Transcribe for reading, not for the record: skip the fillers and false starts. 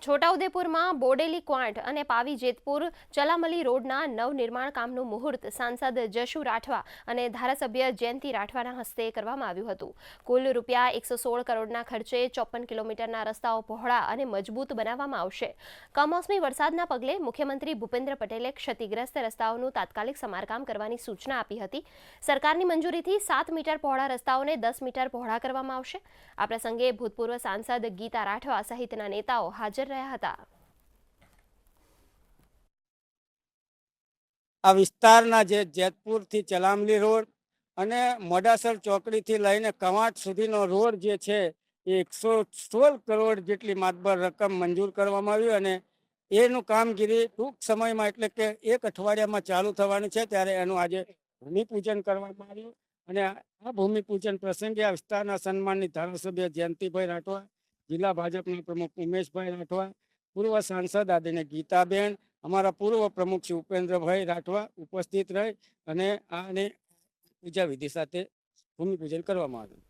છોટાઉદેપુરમાં બોડેલી ક્વાંટ અને પાવી જેતપુર ચલામલી રોડના નવનિર્માણ કામનું મુહૂર્ત સાંસદ જશુ રાઠવા અને ધારાસભ્ય જયંતિ રાઠવાના હસ્તે કરવામાં આવ્યું હતું. કુલ રૂપિયા 116 કરોડના ખર્ચે 54 કિલોમીટરના રસ્તાઓ પહોળા અને મજબૂત બનાવવામાં આવશે. કમોસમી વરસાદના પગલે મુખ્યમંત્રી ભૂપેન્દ્ર પટેલે ક્ષતિગ્રસ્ત રસ્તાઓનું તાત્કાલિક સમારકામ કરવાની સૂચના આપી હતી. સરકારની મંજૂરીથી 7 મીટર પહોળા રસ્તાઓને 10 મીટર પહોળા કરવામાં આવશે. આ પ્રસંગે ભૂતપૂર્વ સાંસદ ગીતા રાઠવા સહિતના નેતાઓ હાજર રહ્યા હતા. આ વિસ્તારના જે જેતપુરથી ચલામલી રોડ અને મોડાસર ચોકડીથી લઈને કવાંટ સુધીનો રોડ જે છે એ 116 કરોડ જેટલી માતબર રકમ મંજૂર કરવામાં આવી અને એનું કામગીરી ટૂંક સમયમાં એટલે કે 1 અઠવાડિયામાં ચાલુ થવાની છે. ત્યારે એનું આજે ભૂમિપૂજન કરવામાં આવ્યું અને આ ભૂમિપૂજન પ્રસંગે આ વિસ્તારના સન્માનિત ધારાસભ્ય જયંતિભાઈ રાઠવા, જિલ્લા ભાજપના પ્રમુખ ઉમેશભાઈ રાઠવા, પૂર્વ સાંસદ આદરણીય ગીતાબેન, અમારા પૂર્વ પ્રમુખ શ્રી ઉપેન્દ્રભાઈ રાઠવા ઉપસ્થિત રહી અને આને પૂજા વિધિ સાથે ભૂમિપૂજન કરવામાં આવ્યું.